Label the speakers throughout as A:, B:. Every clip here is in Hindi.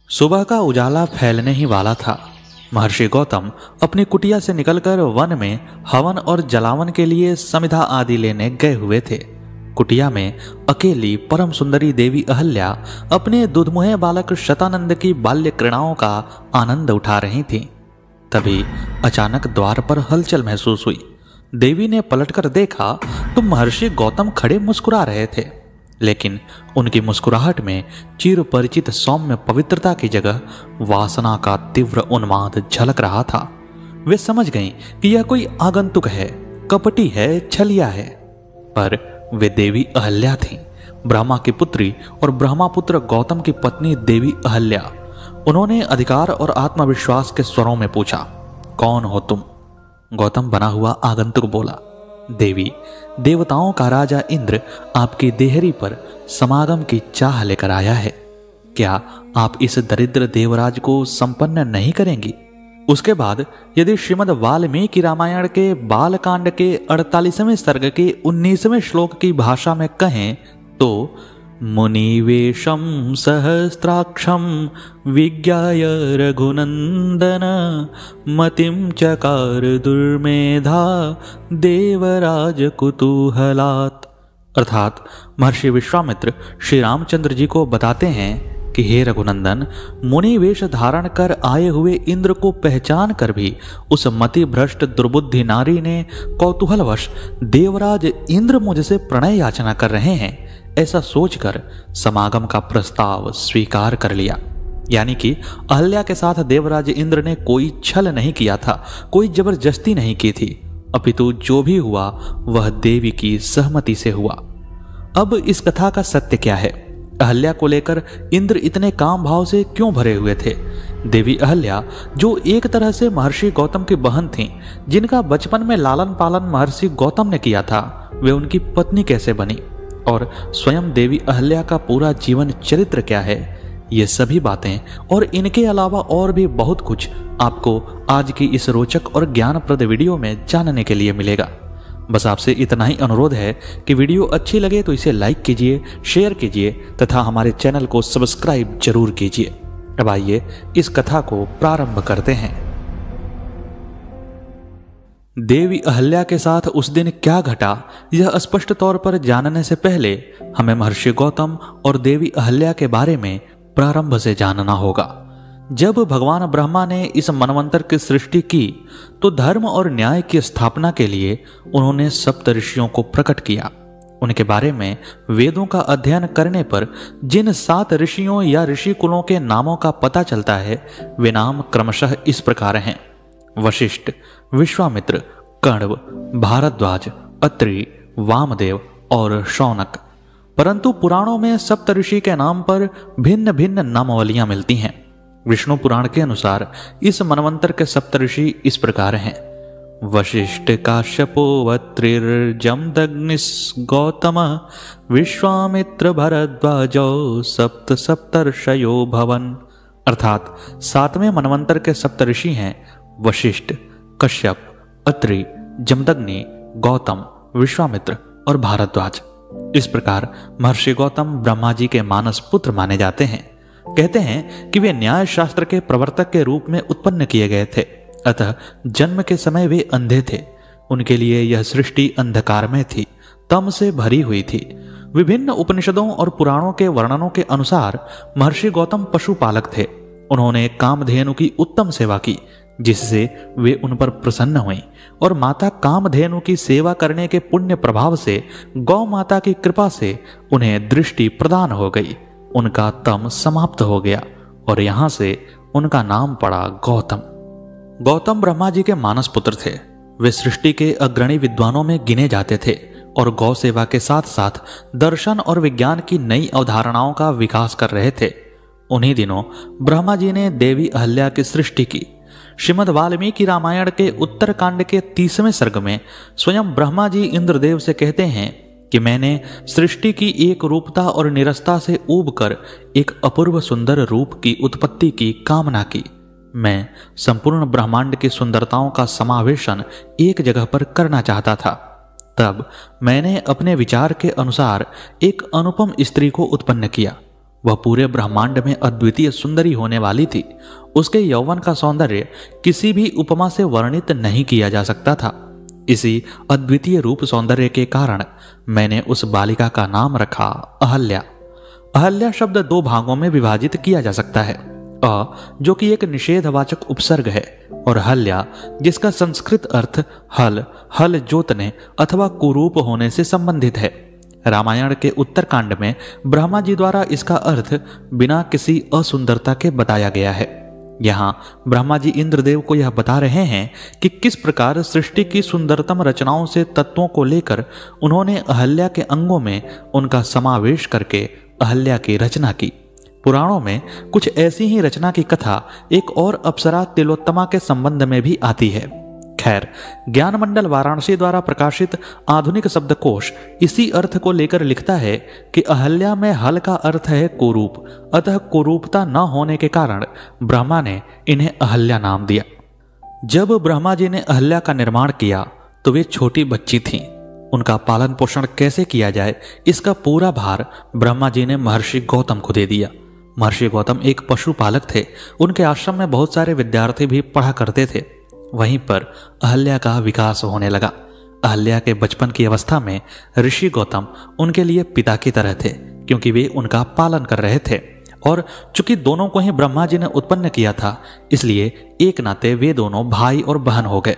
A: सुबह का उजाला फैलने ही वाला था। महर्षि गौतम अपनी कुटिया से निकलकर वन में हवन और जलावन के लिए समिधा आदि लेने गए हुए थे। कुटिया में अकेली परम सुंदरी देवी अहल्या अपने दुधमुहे बालक शतानंद की बाल्य क्रीड़ाओं का आनंद उठा रही थीं। तभी अचानक द्वार पर हलचल महसूस हुई। देवी ने पलटकर देखा तो महर्षि गौतम खड़े मुस्कुरा रहे थे, लेकिन उनकी मुस्कुराहट में चिर परिचित सौम्य पवित्रता की जगह वासना का तीव्र उन्माद झलक रहा था। वे समझ गईं कि यह कोई आगंतुक है, कपटी है, छलिया है। पर वे देवी अहल्या थीं, ब्रह्मा की पुत्री और ब्रह्मापुत्र गौतम की पत्नी देवी अहल्या। उन्होंने अधिकार और आत्मविश्वास के स्वरों में पूछा, कौन हो तुम? गौतम बना हुआ आगंतुक बोला, देवी, देवताओं का राजा इंद्र आपकी देहरी पर समागम की चाह लेकर आया है। क्या आप इस दरिद्र देवराज को संपन्न नहीं करेंगी? उसके बाद यदि श्रीमद् वाल्मीकि रामायण के बालकांड के 48वें सर्ग के 19वें श्लोक की भाषा में कहें तो मुनिवेशम सहस्त्राक्षम विज्ञाय रघुनंदन मतिम चकार दुर्मेधा देवराज कुतूहलात्। अर्थात महर्षि विश्वामित्र श्री रामचंद्र जी को बताते हैं कि हे रघुनंदन, मुनि वेश धारण कर आए हुए इंद्र को पहचान कर भी उस मति भ्रष्ट दुर्बुद्धि नारी ने कौतूहलवश देवराज इंद्र मुझसे प्रणय याचना कर रहे हैं ऐसा सोचकर समागम का प्रस्ताव स्वीकार कर लिया। यानी कि अहल्या के साथ देवराज इंद्र ने कोई छल नहीं किया था, कोई जबरदस्ती नहीं की थी, अपितु जो भी हुआ वह देवी की सहमति से हुआ। अब इस कथा का सत्य क्या है? अहल्या को लेकर इंद्र इतने काम भाव से क्यों भरे हुए थे? देवी अहल्या जो एक तरह से महर्षि गौतम की बहन थीं, जिनका बचपन में लालन पालन महर्षि गौतम ने किया था, वे उनकी पत्नी कैसे बनी और स्वयं देवी अहल्या का पूरा जीवन चरित्र क्या है? ये सभी बातें और इनके अलावा और भी बहुत कुछ आपको आज की इस रोचक और ज्ञानप्रद वीडियो में जानने के लिए मिलेगा। बस आपसे इतना ही अनुरोध है कि वीडियो अच्छी लगे तो इसे लाइक कीजिए, शेयर कीजिए तथा हमारे चैनल को सब्सक्राइब जरूर कीजिए। अब आइए इस कथा को प्रारंभ करते हैं। देवी अहल्या के साथ उस दिन क्या घटा, यह स्पष्ट तौर पर जानने से पहले हमें महर्षि गौतम और देवी अहल्या के बारे में प्रारंभ से जानना होगा। जब भगवान ब्रह्मा ने इस मनवंतर की सृष्टि की तो धर्म और न्याय की स्थापना के लिए उन्होंने सप्त ऋषियों को प्रकट किया। उनके बारे में वेदों का अध्ययन करने पर जिन 7 ऋषियों या ऋषि कुलों के नामों का पता चलता है, वे नाम क्रमशः इस प्रकार हैं: वशिष्ठ, विश्वामित्र, कण्व, भारद्वाज, अत्रि, वामदेव और शौनक। परंतु पुराणों में सप्त ऋषि के नाम पर भिन्न भिन्न नामावलियां मिलती हैं। विष्णु पुराण के अनुसार इस मनवंतर के सप्तऋषि इस प्रकार हैं: वशिष्ठ, काश्यपो, अत्रिर्जमदग्निस्, गौतम, विश्वामित्र, भरद्वाजो सप्त सप्तर्षयो भवन। अर्थात 7वें मनवंतर के सप्तऋषि हैं वशिष्ठ, कश्यप, अत्रि, जमदग्नि, गौतम, विश्वामित्र और भारद्वाज। इस प्रकार महर्षि गौतम ब्रह्मा जी के मानस पुत्र माने जाते हैं। कहते हैं कि वे न्याय शास्त्र के प्रवर्तक के रूप में उत्पन्न किए गए थे, अतः जन्म के समय वे अंधे थे। उनके लिए यह सृष्टि अंधकार में थी, तम से भरी हुई थी। विभिन्न उपनिषदों और पुराणों के वर्णनों के अनुसार महर्षि गौतम पशुपालक थे। उन्होंने कामधेनु की उत्तम सेवा की, जिससे वे उन पर प्रसन्न हुई और माता कामधेनु की सेवा करने के पुण्य प्रभाव से गौ माता की कृपा से उन्हें दृष्टि प्रदान हो गई। उनका तम समाप्त हो गया और यहां से उनका नाम पड़ा गौतम। गौतम ब्रह्मा जी के मानस पुत्र थे। वे सृष्टि के अग्रणी विद्वानों में गिने जाते थे और गौ सेवा के साथ साथ दर्शन और विज्ञान की नई अवधारणाओं का विकास कर रहे थे। उन्हीं दिनों ब्रह्मा जी ने देवी अहल्या की सृष्टि की। श्रीमद् वाल्मीकि रामायण के उत्तरकांड के 30वें सर्ग में स्वयं ब्रह्मा जी इंद्रदेव से कहते हैं कि मैंने सृष्टि की एक रूपता और निरस्ता से ऊबकर एक अपूर्व सुंदर रूप की उत्पत्ति की कामना की। मैं संपूर्ण ब्रह्मांड की सुंदरताओं का समावेशन एक जगह पर करना चाहता था। तब मैंने अपने विचार के अनुसार एक अनुपम स्त्री को उत्पन्न किया। वह पूरे ब्रह्मांड में अद्वितीय सुंदरी होने वाली थी। उसके यौवन का सौंदर्य किसी भी उपमा से वर्णित नहीं किया जा सकता था। इसी अद्वितीय रूप सौंदर्य के कारण मैंने उस बालिका का नाम रखा अहल्या। अहल्या शब्द दो भागों में विभाजित किया जा सकता है। जो कि एक निषेधवाचक उपसर्ग है, और हल्या जिसका संस्कृत अर्थ हल जोतने अथवा कुरूप होने से संबंधित है। रामायण के उत्तरकांड में ब्रह्मा जी द्वारा इसका अर्थ बिना किसी असुंदरता के बताया गया है। यहाँ ब्रह्मा जी इंद्रदेव को यह बता रहे हैं कि किस प्रकार सृष्टि की सुंदरतम रचनाओं से तत्वों को लेकर उन्होंने अहल्या के अंगों में उनका समावेश करके अहल्या की रचना की। पुराणों में कुछ ऐसी ही रचना की कथा एक और अप्सरा तिलोत्तमा के संबंध में भी आती है। खैर, ज्ञान मंडल वाराणसी द्वारा प्रकाशित आधुनिक शब्दकोश इसी अर्थ को लेकर लिखता है कि अहल्या में हल का अर्थ है कुरूप, अतः कुरूपता न होने के कारण ब्रह्मा ने इन्हें अहल्या नाम दिया। जब ब्रह्मा जी ने अहल्या का निर्माण किया तो वे छोटी बच्ची थीं। उनका पालन पोषण कैसे किया जाए, इसका पूरा भार ब्रह्मा जी ने महर्षि गौतम को दे दिया। महर्षि गौतम एक पशुपालक थे। उनके आश्रम में बहुत सारे विद्यार्थी भी पढ़ा करते थे। वहीं पर अहल्या का विकास होने लगा। अहल्या के बचपन की अवस्था में ऋषि गौतम उनके लिए पिता की तरह थे, क्योंकि वे उनका पालन कर रहे थे। और चूंकि दोनों को ही ब्रह्मा जी ने उत्पन्न किया था, इसलिए एक नाते वे दोनों भाई और बहन हो गए।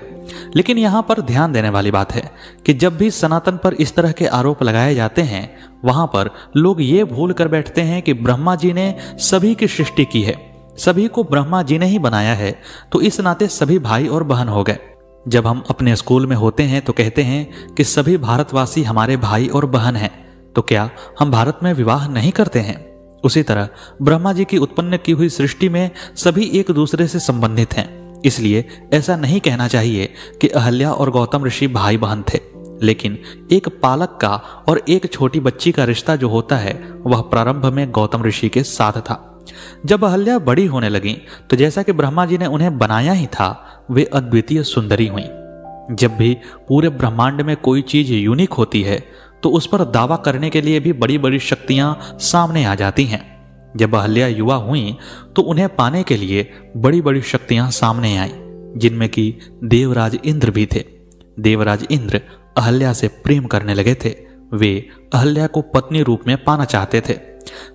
A: लेकिन यहाँ पर ध्यान देने वाली बात है कि जब भी सनातन पर इस तरह के आरोप लगाए जाते हैं, वहां पर लोग ये भूल कर बैठते हैं कि ब्रह्मा जी ने सभी की सृष्टि की है, सभी को ब्रह्मा जी ने ही बनाया है, तो इस नाते सभी भाई और बहन हो गए। जब हम अपने स्कूल में होते हैं तो कहते हैं कि सभी भारतवासी हमारे भाई और बहन हैं, तो क्या हम भारत में विवाह नहीं करते हैं? उसी तरह ब्रह्मा जी की उत्पन्न की हुई सृष्टि में सभी एक दूसरे से संबंधित हैं। इसलिए ऐसा नहीं कहना चाहिए कि अहल्या और गौतम ऋषि भाई बहन थे, लेकिन एक पालक का और एक छोटी बच्ची का रिश्ता जो होता है वह प्रारंभ में गौतम ऋषि के साथ था। जब अहल्या बड़ी होने लगी तो जैसा कि ब्रह्मा जी ने उन्हें बनाया ही था, वे अद्वितीय सुंदरी हुई। जब भी पूरे ब्रह्मांड में कोई चीज यूनिक होती है तो उस पर दावा करने के लिए भी बड़ी बड़ी शक्तियां सामने आ जाती हैं। जब अहल्या युवा हुई तो उन्हें पाने के लिए बड़ी बड़ी शक्तियां सामने आईं, जिनमें कि देवराज इंद्र भी थे। देवराज इंद्र अहल्या से प्रेम करने लगे थे। वे अहल्या को पत्नी रूप में पाना चाहते थे।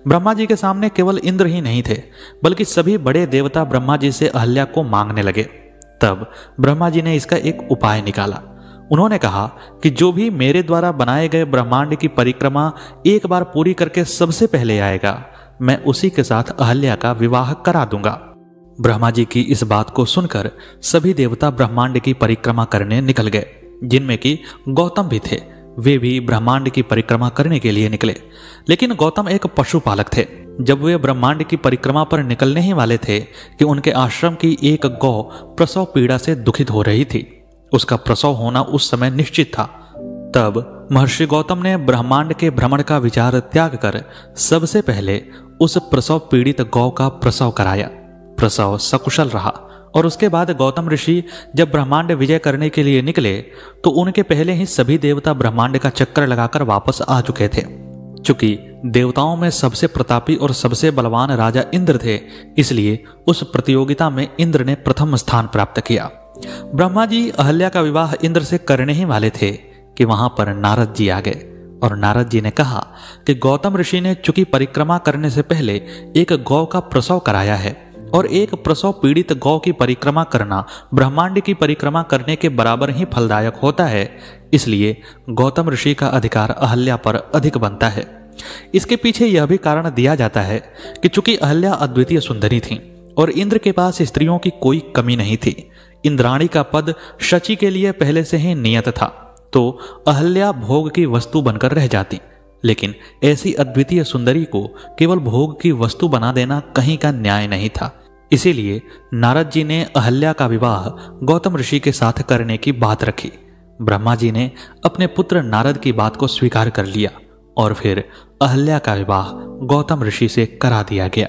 A: ब्रह्मा जी के सामने केवल इंद्र ही नहीं थे, बल्कि सभी बड़े देवता ब्रह्मा जी से अहल्या को मांगने लगे। तब ब्रह्मा जी ने इसका एक उपाय निकाला। उन्होंने कहा कि जो भी मेरे द्वारा बनाए गए ब्रह्मांड की परिक्रमा एक बार पूरी करके सबसे पहले आएगा, मैं उसी के साथ अहल्या का विवाह करा दूंगा। ब्रह्मा जी की इस बात को सुनकर सभी देवता ब्रह्मांड की परिक्रमा करने निकल गए, जिनमें कि गौतम भी थे। वे भी ब्रह्मांड की परिक्रमा करने के लिए निकले। लेकिन गौतम एक पशुपालक थे। जब वे ब्रह्मांड की परिक्रमा पर निकलने ही वाले थे कि उनके आश्रम की एक गौ प्रसव पीड़ा से दुखित हो रही थी। उसका प्रसव होना उस समय निश्चित था। तब महर्षि गौतम ने ब्रह्मांड के भ्रमण का विचार त्याग कर सबसे पहले उस प्रसव पीड़ित गौ का प्रसव कराया। प्रसव सकुशल रहा और उसके बाद गौतम ऋषि जब ब्रह्मांड विजय करने के लिए निकले तो उनके पहले ही सभी देवता ब्रह्मांड का चक्कर लगाकर वापस आ चुके थे। चूंकि देवताओं में सबसे प्रतापी और सबसे बलवान राजा इंद्र थे, इसलिए उस प्रतियोगिता में इंद्र ने प्रथम स्थान प्राप्त किया। ब्रह्मा जी अहल्या का विवाह इंद्र से करने ही वाले थे कि वहां पर नारद जी आ गए और नारद जी ने कहा कि गौतम ऋषि ने चूंकि परिक्रमा करने से पहले एक गौ का प्रसव कराया है और एक प्रसव पीड़ित गौ की परिक्रमा करना ब्रह्मांड की परिक्रमा करने के बराबर ही फलदायक होता है, इसलिए गौतम ऋषि का अधिकार अहल्या पर अधिक बनता है। इसके पीछे यह भी कारण दिया जाता है कि चूंकि अहल्या अद्वितीय सुंदरी थी और इंद्र के पास स्त्रियों की कोई कमी नहीं थी, इंद्राणी का पद शची के लिए पहले से ही नियत था, तो अहल्या भोग की वस्तु बनकर रह जाती। लेकिन ऐसी अद्वितीय सुंदरी को केवल भोग की वस्तु बना देना कहीं का न्याय नहीं था। इसीलिए नारद जी ने अहल्या का विवाह गौतम ऋषि के साथ करने की बात रखी। ब्रह्मा जी ने अपने पुत्र नारद की बात को स्वीकार कर लिया और फिर अहल्या का विवाह गौतम ऋषि से करा दिया गया।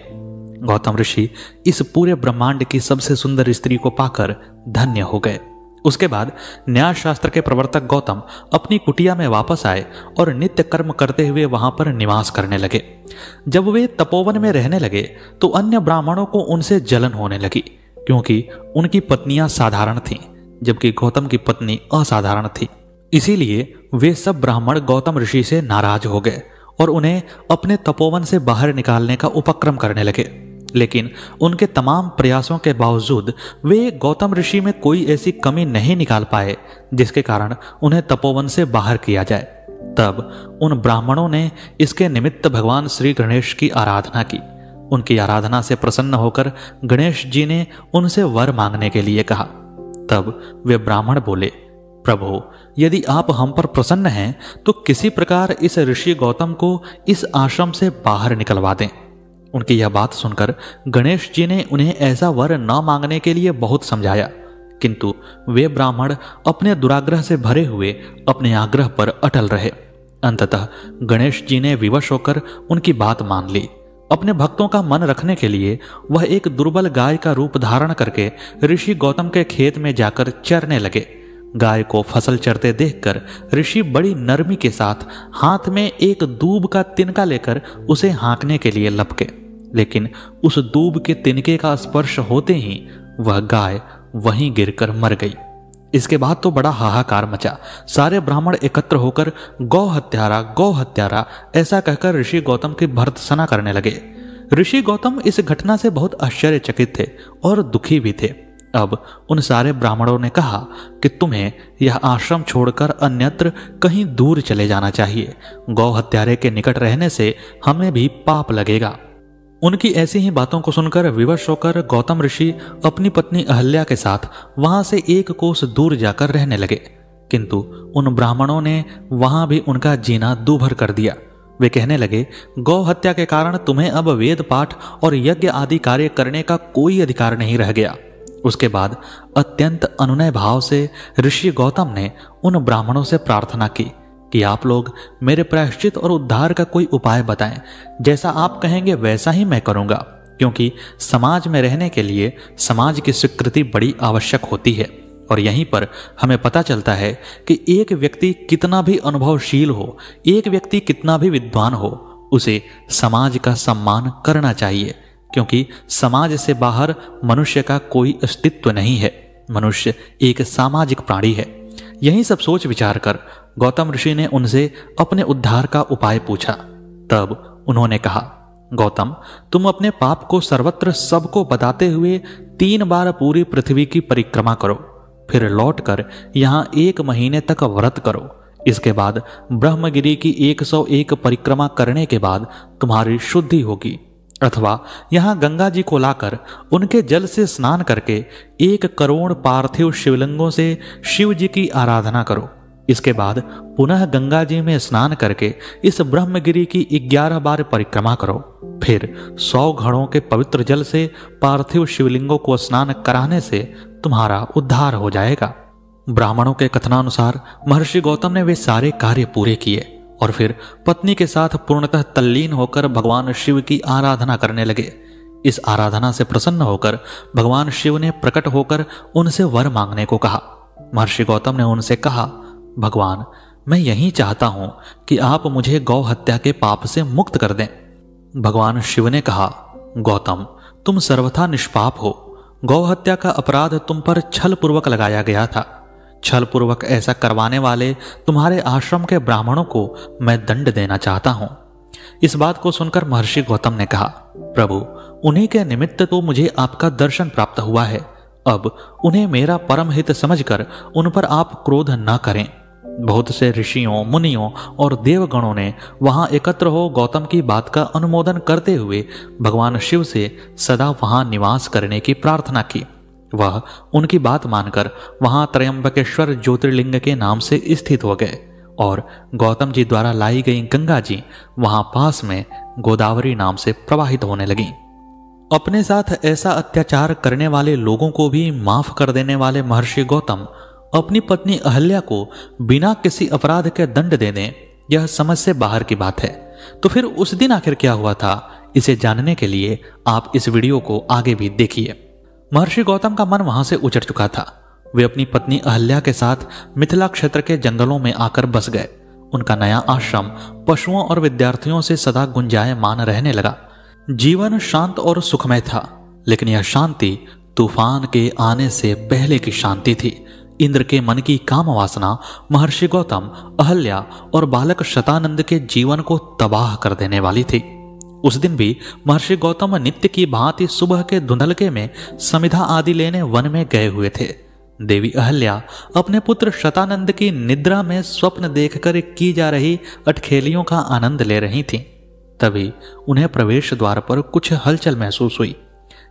A: गौतम ऋषि इस पूरे ब्रह्मांड की सबसे सुंदर स्त्री को पाकर धन्य हो गए उसके बाद न्याय शास्त्र के प्रवर्तक गौतम अपनी कुटिया में वापस आए और नित्य कर्म करते हुए वहां पर निवास करने लगे। जब वे तपोवन में रहने लगे तो अन्य ब्राह्मणों को उनसे जलन होने लगी, क्योंकि उनकी पत्नियां साधारण थीं, जबकि गौतम की पत्नी असाधारण थी। इसीलिए वे सब ब्राह्मण गौतम ऋषि से नाराज हो गए और उन्हें अपने तपोवन से बाहर निकालने का उपक्रम करने लगे। लेकिन उनके तमाम प्रयासों के बावजूद वे गौतम ऋषि में कोई ऐसी कमी नहीं निकाल पाए जिसके कारण उन्हें तपोवन से बाहर किया जाए। तब उन ब्राह्मणों ने इसके निमित्त भगवान श्री गणेश की आराधना की। उनकी आराधना से प्रसन्न होकर गणेश जी ने उनसे वर मांगने के लिए कहा। तब वे ब्राह्मण बोले, प्रभु, यदि आप हम पर प्रसन्न हैं तो किसी प्रकार इस ऋषि गौतम को इस आश्रम से बाहर निकलवा दें। उनकी यह बात सुनकर गणेश जी ने उन्हें ऐसा वर न मांगने के लिए बहुत समझाया, किंतु वे ब्राह्मण अपने दुराग्रह से भरे हुए अपने आग्रह पर अटल रहे। अंततः गणेश जी ने विवश होकर उनकी बात मान ली। अपने भक्तों का मन रखने के लिए वह एक दुर्बल गाय का रूप धारण करके ऋषि गौतम के खेत में जाकर चरने लगे। गाय को फसल चरते देखकर ऋषि बड़ी नरमी के साथ हाथ में एक दूब का तिनका लेकर उसे हाँकने के लिए लपके, लेकिन उस दूब के तिनके का स्पर्श होते ही वह गाय वहीं गिरकर मर गई। इसके बाद तो बड़ा हाहाकार मचा। सारे ब्राह्मण एकत्र होकर गौ हत्यारा ऐसा कहकर ऋषि गौतम की भर्त्सना करने लगे। ऋषि गौतम इस घटना से बहुत आश्चर्यचकित थे और दुखी भी थे। अब उन सारे ब्राह्मणों ने कहा कि तुम्हें यह आश्रम छोड़कर अन्यत्र कहीं दूर चले जाना चाहिए। गौ हत्यारे के निकट रहने से हमें भी पाप लगेगा। उनकी ऐसी ही बातों को सुनकर विवश होकर गौतम ऋषि अपनी पत्नी अहल्या के साथ वहां से एक कोस दूर जाकर रहने लगे, किंतु उन ब्राह्मणों ने वहां भी उनका जीना दूभर कर दिया। वे कहने लगे, गौ हत्या के कारण तुम्हें अब वेद पाठ और यज्ञ आदि कार्य करने का कोई अधिकार नहीं रह गया। उसके बाद अत्यंत अनुनय भाव से ऋषि गौतम ने उन ब्राह्मणों से प्रार्थना की कि आप लोग मेरे प्रायश्चित और उद्धार का कोई उपाय बताएं। जैसा आप कहेंगे वैसा ही मैं करूंगा, क्योंकि समाज में रहने के लिए समाज की स्वीकृति बड़ी आवश्यक होती है। और यहीं पर हमें पता चलता है कि एक व्यक्ति कितना भी अनुभवशील हो, एक व्यक्ति कितना भी विद्वान हो, उसे समाज का सम्मान करना चाहिए, क्योंकि समाज से बाहर मनुष्य का कोई अस्तित्व नहीं है। मनुष्य एक सामाजिक प्राणी है। यही सब सोच विचार कर गौतम ऋषि ने उनसे अपने उद्धार का उपाय पूछा। तब उन्होंने कहा, गौतम, तुम अपने पाप को सर्वत्र सबको बताते हुए 3 बार पूरी पृथ्वी की परिक्रमा करो, फिर लौटकर यहाँ 1 महीने तक व्रत करो। इसके बाद ब्रह्मगिरी की 101 परिक्रमा करने के बाद तुम्हारी शुद्धि होगी। अथवा यहाँ गंगा जी को लाकर उनके जल से स्नान करके 1 करोड़ पार्थिव शिवलिंगों से शिव जी की आराधना करो। इसके बाद पुनः गंगा जी में स्नान करके इस ब्रह्मगिरी की 11 बार परिक्रमा करो। फिर 100 घड़ों के पवित्र जल से पार्थिव शिवलिंगों को स्नान कराने से तुम्हारा उद्धार हो जाएगा। ब्राह्मणों के कथनानुसार महर्षि गौतम ने वे सारे कार्य पूरे किए और फिर पत्नी के साथ पूर्णतः तल्लीन होकर भगवान शिव की आराधना करने लगे। इस आराधना से प्रसन्न होकर भगवान शिव ने प्रकट होकर उनसे वर मांगने को कहा। महर्षि गौतम ने उनसे कहा, भगवान, मैं यही चाहता हूं कि आप मुझे गौ हत्या के पाप से मुक्त कर दें। भगवान शिव ने कहा, गौतम, तुम सर्वथा निष्पाप हो। गौ हत्या का अपराध तुम पर छल पूर्वक लगाया गया था। छल पूर्वक ऐसा करवाने वाले तुम्हारे आश्रम के ब्राह्मणों को मैं दंड देना चाहता हूं। इस बात को सुनकर महर्षि गौतम ने कहा, प्रभु, उन्हीं के निमित्त तो मुझे आपका दर्शन प्राप्त हुआ है। अब उन्हें मेरा परम हित समझकर उन पर आप क्रोध न करें। बहुत से ऋषियों, मुनियों और देवगणों ने वहां एकत्र हो गौतम की बात का अनुमोदन करते हुए भगवान शिव से सदा वहां निवास करने की प्रार्थना की। वह उनकी बात मानकर वहां त्रयंबकेश्वर ज्योतिर्लिंग के नाम से स्थित हो गए और गौतम जी द्वारा लाई गई गंगा जी वहां पास में गोदावरी नाम से प्रवाहित होने लगी। अपने साथ ऐसा अत्याचार करने वाले लोगों को भी माफ कर देने वाले महर्षि गौतम अपनी पत्नी अहल्या को बिना किसी अपराध के दंड दे दें, यह समझ से बाहर की बात है। तो फिर उस दिन आखिर क्या हुआ था, इसे जानने के लिए आप इस वीडियो को आगे भी देखिए। महर्षि गौतम का मन वहां से उचट चुका था। वे अपनी पत्नी अहल्या के साथ मिथिला क्षेत्र के जंगलों में आकर बस गए। उनका नया आश्रम पशुओं और विद्यार्थियों से सदा गुंजायमान रहने लगा। जीवन शांत और सुखमय था, लेकिन यह शांति तूफान के आने से पहले की शांति थी। इंद्र के मन की काम वासना महर्षि गौतम, अहल्या और बालक शतानंद के जीवन को तबाह कर देने वाली थी। उस दिन भी महर्षि गौतम नित्य की भांति सुबह के धुंधलके में समिधा आदि लेने वन में गए हुए थे। देवी अहल्या अपने पुत्र शतानंद की निद्रा में स्वप्न देखकर की जा रही अटखेलियों का आनंद ले रही थीं। तभी उन्हें प्रवेश द्वार पर कुछ हलचल महसूस हुई।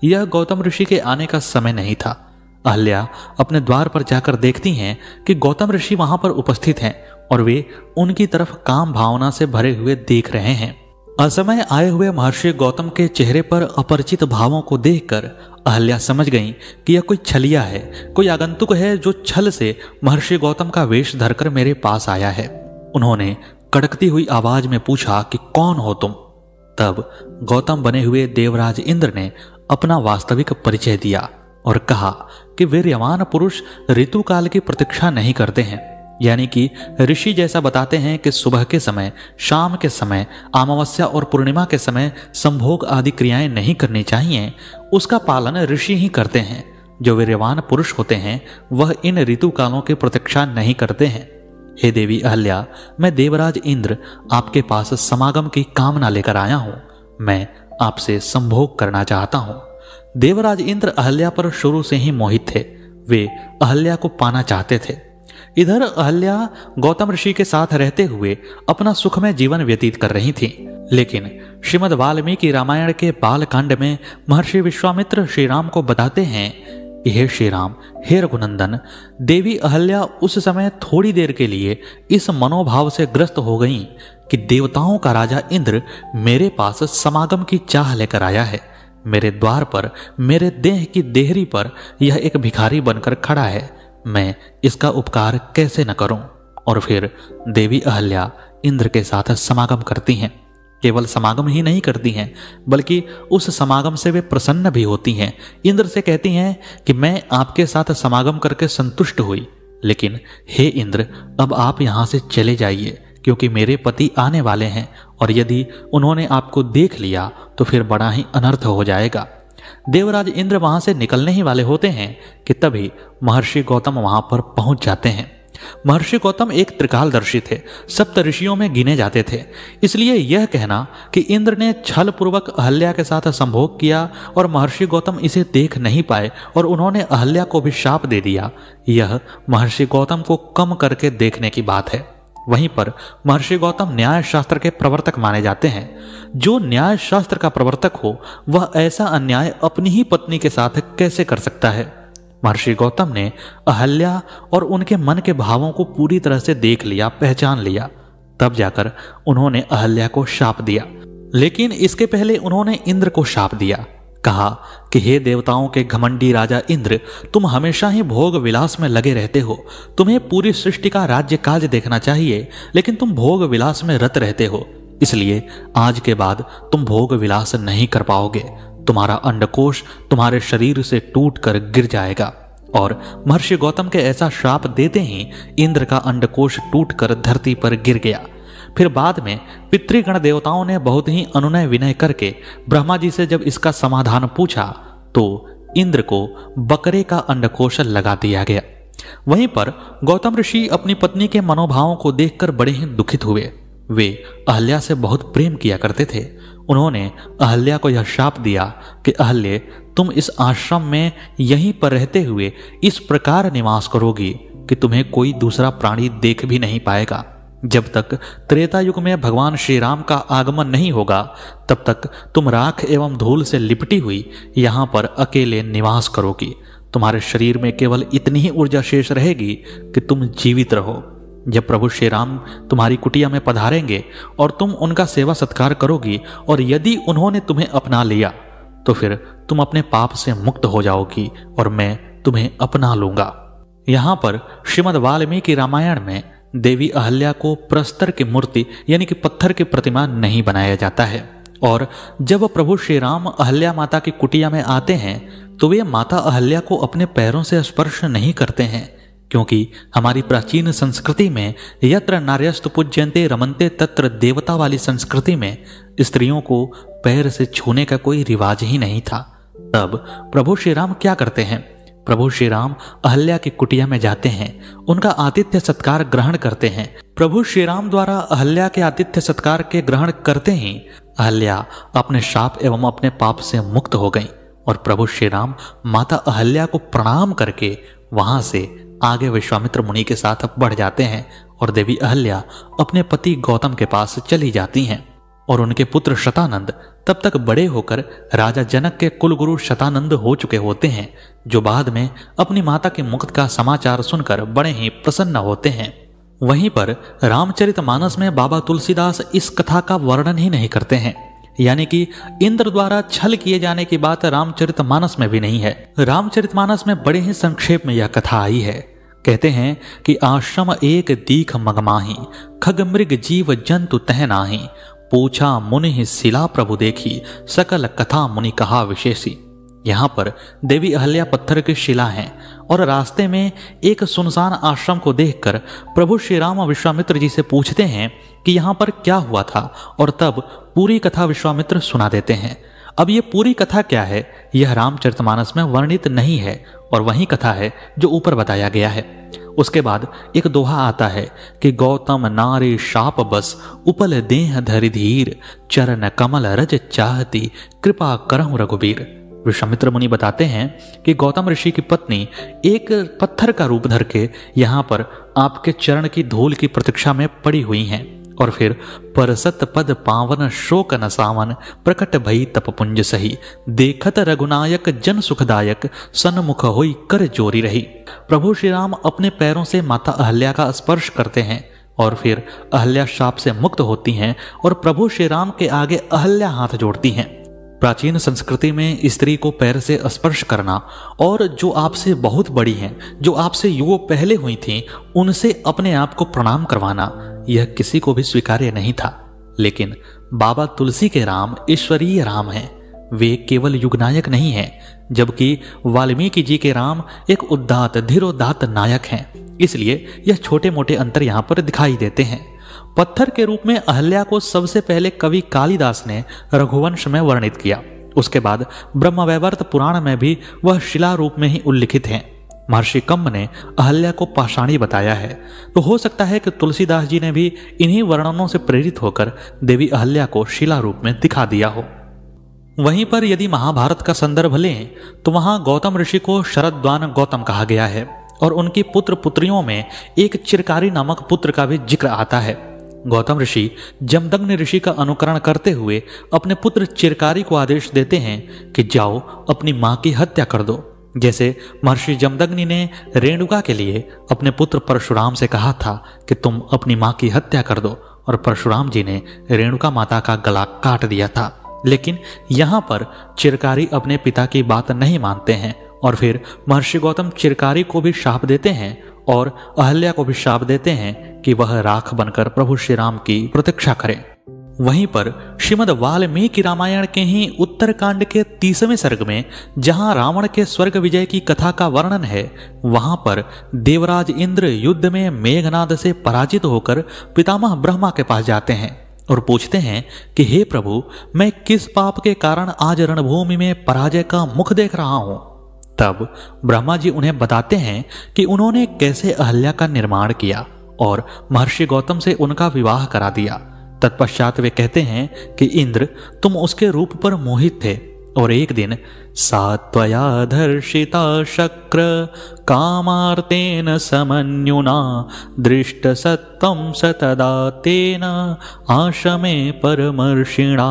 A: यह गौतम ऋषि के आने का समय नहीं था। अहल्या अपने द्वार पर जाकर देखती हैं कि गौतम ऋषि वहां पर उपस्थित हैं और वे उनकी तरफ काम भावना से भरे हुए देख रहे हैं। असमय आए हुए महर्षि गौतम के चेहरे पर अपरिचित भावों को देखकर अहल्या समझ गईं कि यह कोई छलिया है, कोई आगंतुक है जो छल से महर्षि गौतम का वेश धरकर मेरे पास आया है। उन्होंने कड़कती हुई आवाज में पूछा कि कौन हो तुम? तब गौतम बने हुए देवराज इंद्र ने अपना वास्तविक परिचय दिया और कहा कि वीर्यवान पुरुष ऋतु काल की प्रतीक्षा नहीं करते हैं, यानी कि ऋषि जैसा बताते हैं कि सुबह के समय, शाम के समय, अमावस्या और पूर्णिमा के समय संभोग आदि क्रियाएं नहीं करनी चाहिए, उसका पालन ऋषि ही करते हैं। जो वीर्यवान पुरुष होते हैं वह इन ऋतु कालों की प्रतीक्षा नहीं करते हैं। हे देवी अहल्या, मैं देवराज इंद्र आपके पास समागम की कामना लेकर आया हूं। मैं आपसे संभोग करना चाहता हूं। देवराज इंद्र अहल्या पर शुरू से ही मोहित थे। वे अहल्या को पाना चाहते थे। इधर अहल्या गौतम ऋषि के साथ रहते हुए अपना सुखमय जीवन व्यतीत कर रही थी। लेकिन श्रीमद् वाल्मीकि रामायण के बालकांड में महर्षि विश्वामित्र श्री राम को बताते हैं कि हे श्री राम, हे रघुनंदन, देवी अहल्या उस समय थोड़ी देर के लिए इस मनोभाव से ग्रस्त हो गईं कि देवताओं का राजा इंद्र मेरे पास समागम की चाह लेकर आया है। मेरे द्वार पर, मेरे देह की देहरी पर यह एक भिखारी बनकर खड़ा है। मैं इसका उपकार कैसे न करूं? और फिर देवी अहल्या इंद्र के साथ समागम करती हैं। केवल समागम ही नहीं करती हैं, बल्कि उस समागम से वे प्रसन्न भी होती हैं। इंद्र से कहती हैं कि मैं आपके साथ समागम करके संतुष्ट हुई, लेकिन हे इंद्र, अब आप यहां से चले जाइए, क्योंकि मेरे पति आने वाले हैं और यदि उन्होंने आपको देख लिया तो फिर बड़ा ही अनर्थ हो जाएगा। देवराज इंद्र वहां से निकलने ही वाले होते हैं कि तभी महर्षि गौतम वहां पर पहुंच जाते हैं। महर्षि गौतम एक त्रिकालदर्शी थे, सप्त ऋषियों में गिने जाते थे। इसलिए यह कहना कि इंद्र ने छल पूर्वक अहल्या के साथ संभोग किया और महर्षि गौतम इसे देख नहीं पाए और उन्होंने अहल्या को भी शाप दे दिया, यह महर्षि गौतम को कम करके देखने की बात है। वहीं पर महर्षि गौतम न्याय शास्त्र के प्रवर्तक माने जाते हैं। जो न्याय शास्त्र का प्रवर्तक हो वह ऐसा अन्याय अपनी ही पत्नी के साथ कैसे कर सकता है? महर्षि गौतम ने अहल्या और उनके मन के भावों को पूरी तरह से देख लिया, पहचान लिया। तब जाकर उन्होंने अहल्या को शाप दिया। लेकिन इसके पहले उन्होंने इंद्र को शाप दिया। कहा कि हे देवताओं के घमंडी राजा इंद्र, तुम हमेशा ही भोग विलास में लगे रहते हो। तुम्हें पूरी सृष्टि का राज्य काज देखना चाहिए, लेकिन तुम भोग विलास में रत रहते हो। इसलिए आज के बाद तुम भोग विलास नहीं कर पाओगे। तुम्हारा अंडकोश तुम्हारे शरीर से टूटकर गिर जाएगा। और महर्षि गौतम के ऐसा श्राप देते ही इंद्र का अंडकोश टूटकर धरती पर गिर गया। फिर बाद में पितृगण देवताओं ने बहुत ही अनुनय विनय करके ब्रह्मा जी से जब इसका समाधान पूछा तो इंद्र को बकरे का अंडकोश लगा दिया गया। वहीं पर गौतम ऋषि अपनी पत्नी के मनोभावों को देखकर बड़े ही दुखित हुए। वे अहल्या से बहुत प्रेम किया करते थे। उन्होंने अहल्या को यह शाप दिया कि अहल्ये, तुम इस आश्रम में यहीं पर रहते हुए इस प्रकार निवास करोगी कि तुम्हें कोई दूसरा प्राणी देख भी नहीं पाएगा। जब तक त्रेता युग में भगवान श्री राम का आगमन नहीं होगा तब तक तुम राख एवं धूल से लिपटी हुई यहाँ पर अकेले निवास करोगी। तुम्हारे शरीर में केवल इतनी ही ऊर्जा शेष रहेगी कि तुम जीवित रहो। जब प्रभु श्री राम तुम्हारी कुटिया में पधारेंगे और तुम उनका सेवा सत्कार करोगी और यदि उन्होंने तुम्हें अपना लिया तो फिर तुम अपने पाप से मुक्त हो जाओगी और मैं तुम्हें अपना लूंगा। यहाँ पर श्रीमद् वाल्मीकि रामायण में देवी अहल्या को प्रस्तर की मूर्ति यानी कि पत्थर की प्रतिमा नहीं बनाया जाता है। और जब प्रभु श्री राम अहल्या माता की कुटिया में आते हैं तो वे माता अहल्या को अपने पैरों से स्पर्श नहीं करते हैं, क्योंकि हमारी प्राचीन संस्कृति में यत्र नार्यस्तु पूज्यन्ते रमन्ते तत्र देवता वाली संस्कृति में स्त्रियों को पैर से छूने का कोई रिवाज ही नहीं था। तब प्रभु श्री राम क्या करते हैं? प्रभु श्री राम अहल्या की कुटिया में जाते हैं, उनका आतिथ्य सत्कार ग्रहण करते हैं। प्रभु श्री राम द्वारा अहल्या के आतिथ्य सत्कार के ग्रहण करते ही अहल्या अपने शाप एवं अपने पाप से मुक्त हो गई और प्रभु श्री राम माता अहल्या को प्रणाम करके वहां से आगे विश्वामित्र मुनि के साथ बढ़ जाते हैं और देवी अहल्या अपने पति गौतम के पास चली जाती हैं और उनके पुत्र शतानंद तब तक बड़े होकर राजा जनक के कुलगुरु शतानंद हो चुके होते हैं, जो बाद में अपनी माता के मुक्त का समाचार सुनकर बड़े ही प्रसन्न होते हैं। वहीं पर रामचरितमानस में बाबा तुलसीदास इस कथा का वर्णन ही नहीं करते हैं, यानी कि इंद्र द्वारा छल किए जाने की बात रामचरितमानस में भी नहीं है। रामचरितमानस में बड़े ही संक्षेप में यह कथा आई है। कहते हैं कि आश्रम एक दीख मगमाही, खग मृग जीव जंतु तह नाही, पूछा मुनि शिला प्रभु देखी, सकल कथा मुनि कहा विशेषी। यहाँ पर देवी अहल्या पत्थर की शिला हैं और रास्ते में एक सुनसान आश्रम को देखकर प्रभु श्री राम विश्वामित्र जी से पूछते हैं कि यहाँ पर क्या हुआ था, और तब पूरी कथा विश्वामित्र सुना देते हैं। अब ये पूरी कथा क्या है यह रामचरितमानस में वर्णित नहीं है और वही कथा है जो ऊपर बताया गया है। उसके बाद एक दोहा आता है कि गौतम नारी शाप बस, उपल देह धरि धीर, चरण कमल रज चाहती, कृपा करहु रघुबीर। विश्वामित्र मुनि बताते हैं कि गौतम ऋषि की पत्नी एक पत्थर का रूप धर के यहाँ पर आपके चरण की धूल की प्रतीक्षा में पड़ी हुई हैं और फिर परसत पद पावन शोक न सावन, प्रकट भई तपपुंज सही, देखत रघुनायक जन सुखदायक, सन्मुख होई कर जोरी रही। प्रभु श्री राम अपने पैरों से माता अहल्या का स्पर्श करते हैं और फिर अहल्या शाप से मुक्त होती हैं और प्रभु श्री राम के आगे अहल्या हाथ जोड़ती हैं। प्राचीन संस्कृति में स्त्री को पैर से स्पर्श करना और जो आपसे बहुत बड़ी हैं, जो आपसे युग पहले हुई थीं, उनसे अपने आप को प्रणाम करवाना, यह किसी को भी स्वीकार्य नहीं था। लेकिन बाबा तुलसी के राम ईश्वरीय राम हैं, वे केवल युगनायक नहीं हैं, जबकि वाल्मीकि जी के राम एक उदात्त धीरोदात्त नायक हैं। इसलिए यह छोटे मोटे अंतर यहाँ पर दिखाई देते हैं। पत्थर के रूप में अहल्या को सबसे पहले कवि कालिदास ने रघुवंश में वर्णित किया। उसके बाद ब्रह्मवैवर्त पुराण में भी वह शिला रूप में ही उल्लिखित हैं। महर्षि कंब ने अहल्या को पाषाणी बताया है, तो हो सकता है कि तुलसीदास जी ने भी इन्हीं वर्णनों से प्रेरित होकर देवी अहल्या को शिला रूप में दिखा दिया हो। वहीं पर यदि महाभारत का संदर्भ लें तो वहां गौतम ऋषि को शरद्वान गौतम कहा गया है और उनकी पुत्र पुत्रियों में एक चिरकारी नामक पुत्र का भी जिक्र आता है। गौतम ऋषि जमदग्नि ऋषि का अनुकरण करते हुए अपने पुत्र चिरकारी को आदेश देते हैं कि जाओ अपनी मां की हत्या कर दो, जैसे महर्षि जमदग्नि ने रेणुका के लिए अपने पुत्र परशुराम से कहा था कि तुम अपनी मां की हत्या कर दो, और परशुराम जी ने रेणुका माता का गला काट दिया था। लेकिन यहाँ पर चिरकारी अपने पिता की बात नहीं मानते हैं और फिर महर्षि गौतम चिरकारी को भी शाप देते हैं और अहल्या को भी शाप देते हैं कि वह राख बनकर प्रभु श्री राम की प्रतीक्षा करें। वहीं पर श्रीमद् वाल्मीकि रामायण के ही उत्तरकांड के 30वें सर्ग में जहां रावण के स्वर्ग विजय की कथा का वर्णन है, वहां पर देवराज इंद्र युद्ध में मेघनाद से पराजित होकर पितामह ब्रह्मा के पास जाते हैं और पूछते हैं कि हे प्रभु, मैं किस पाप के कारण आज रणभूमि में पराजय का मुख देख रहा हूं। तब ब्रह्मा जी उन्हें बताते हैं कि उन्होंने कैसे अहल्या का निर्माण किया और महर्षि गौतम से उनका विवाह करा दिया। तत्पश्चात वे कहते हैं कि इंद्र, तुम उसके रूप पर मोहित थे और एक दिन सा त्वया धर्षिता शक्र कामार्तेन समन्युना दृष्ट सत्वं सतदा तेन आशमे परमर्षिणा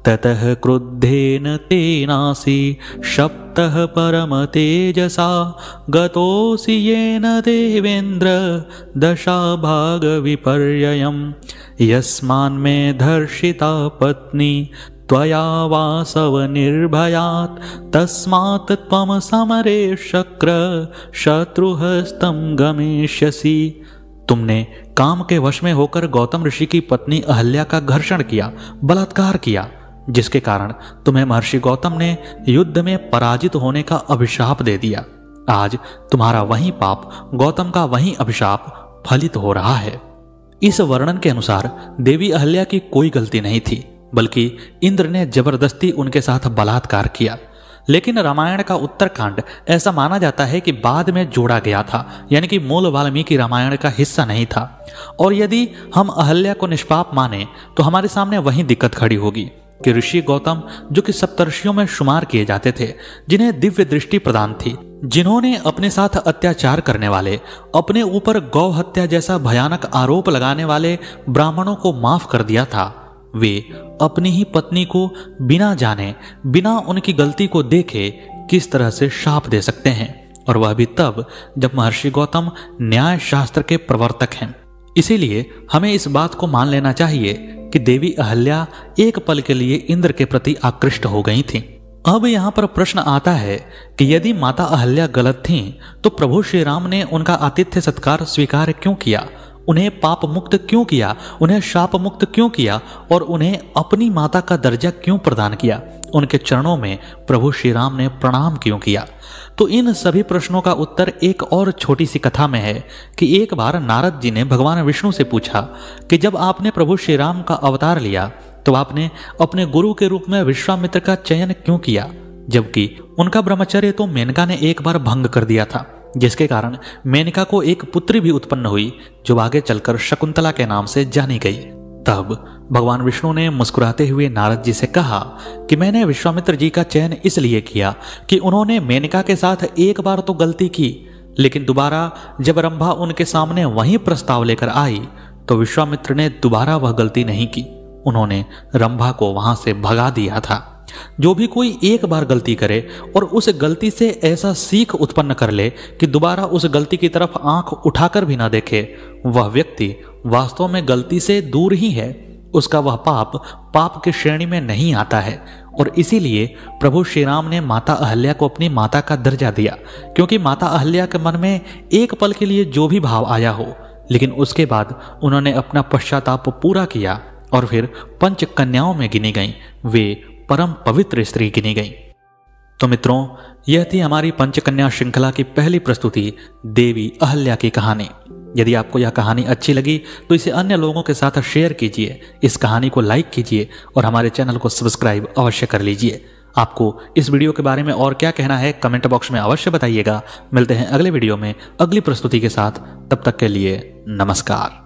A: ततः क्रुद्धेन तेनासि शप्तः परम तेजसा गतोऽसि येन देवेन्द्र दशाभाग विपर्ययम् यस्मान्मे धर्षिता पत्नी त्वया वासव निर्भयात् तस्मात् त्वं समरे शक्र शत्रुहस्तं गमिष्यसि। तुमने काम के वश में होकर गौतम ऋषि की पत्नी अहल्या का घर्षण किया, बलात्कार किया, जिसके कारण तुम्हें महर्षि गौतम ने युद्ध में पराजित होने का अभिशाप दे दिया। आज तुम्हारा वही पाप, गौतम का वही अभिशाप फलित हो रहा है। इस वर्णन के अनुसार देवी अहल्या की कोई गलती नहीं थी, बल्कि इंद्र ने जबरदस्ती उनके साथ बलात्कार किया। लेकिन रामायण का उत्तरकांड ऐसा माना जाता है कि बाद में जोड़ा गया था, यानी कि मूल वाल्मीकि रामायण का हिस्सा नहीं था। और यदि हम अहल्या को निष्पाप माने तो हमारे सामने वही दिक्कत खड़ी होगी कि ऋषि गौतम, जो कि सप्तर्षियों में शुमार किए जाते थे, जिन्हें दिव्य दृष्टि प्रदान थी, जिन्होंने अपने साथ अत्याचार करने वाले, अपने ऊपर गौ हत्या जैसा भयानक आरोप लगाने वाले ब्राह्मणों को माफ कर दिया था, वे अपनी ही पत्नी को बिना जाने, बिना उनकी गलती को देखे किस तरह से शाप दे सकते हैं, और वह भी तब जब महर्षि गौतम न्याय शास्त्र के प्रवर्तक हैं। इसीलिए हमें इस बात को मान लेना चाहिए कि देवी अहल्या एक पल के लिए इंद्र के प्रति आकृष्ट हो गई थीं। अब यहाँ पर प्रश्न आता है कि यदि माता अहल्या गलत थीं, तो प्रभु श्री राम ने उनका आतिथ्य सत्कार स्वीकार क्यों किया, उन्हें पाप मुक्त क्यों किया, उन्हें शाप मुक्त क्यों किया, और उन्हें अपनी माता का दर्जा क्यों प्रदान किया, उनके चरणों में प्रभु श्री राम ने प्रणाम क्यों किया। तो इन सभी प्रश्नों का उत्तर एक और छोटी सी कथा में है कि एक बार नारद जी ने भगवान विष्णु से पूछा कि जब आपने प्रभु श्री राम का अवतार लिया तो आपने अपने गुरु के रूप में विश्वामित्र का चयन क्यों किया, जबकि उनका ब्रह्मचर्य तो मेनका ने एक बार भंग कर दिया था, जिसके कारण मेनका को एक पुत्री भी उत्पन्न हुई जो आगे चलकर शकुंतला के नाम से जानी गई। तब भगवान विष्णु ने मुस्कुराते हुए नारद जी से कहा कि मैंने विश्वामित्र जी का चयन इसलिए किया कि उन्होंने मेनका के साथ एक बार तो गलती की, लेकिन दोबारा जब रंभा उनके सामने वही प्रस्ताव लेकर आई तो विश्वामित्र ने दोबारा वह गलती नहीं की, उन्होंने रंभा को वहां से भगा दिया था। जो भी कोई एक बार गलती करे और उस गलती से ऐसा सीख उत्पन्न कर ले कि दोबारा उस गलती की तरफ आंख उठाकर भी ना देखे, वह व्यक्ति वास्तव में गलती से दूर ही है, उसका वह पाप की श्रेणी में नहीं आता है। और इसीलिए प्रभु श्री राम ने माता अहल्या को अपनी माता का दर्जा दिया, क्योंकि माता अहल्या के मन में एक पल के लिए जो भी भाव आया हो, लेकिन उसके बाद उन्होंने अपना पश्चाताप पूरा किया और फिर पंच कन्याओं में गिनी गईं, वे परम पवित्र स्त्री गिनी गईं। तो मित्रों, यह थी हमारी पंचकन्या श्रृंखला की पहली प्रस्तुति, देवी अहल्या की कहानी। यदि आपको यह कहानी अच्छी लगी तो इसे अन्य लोगों के साथ शेयर कीजिए, इस कहानी को लाइक कीजिए और हमारे चैनल को सब्सक्राइब अवश्य कर लीजिए। आपको इस वीडियो के बारे में और क्या कहना है कमेंट बॉक्स में अवश्य बताइएगा। मिलते हैं अगले वीडियो में अगली प्रस्तुति के साथ, तब तक के लिए नमस्कार।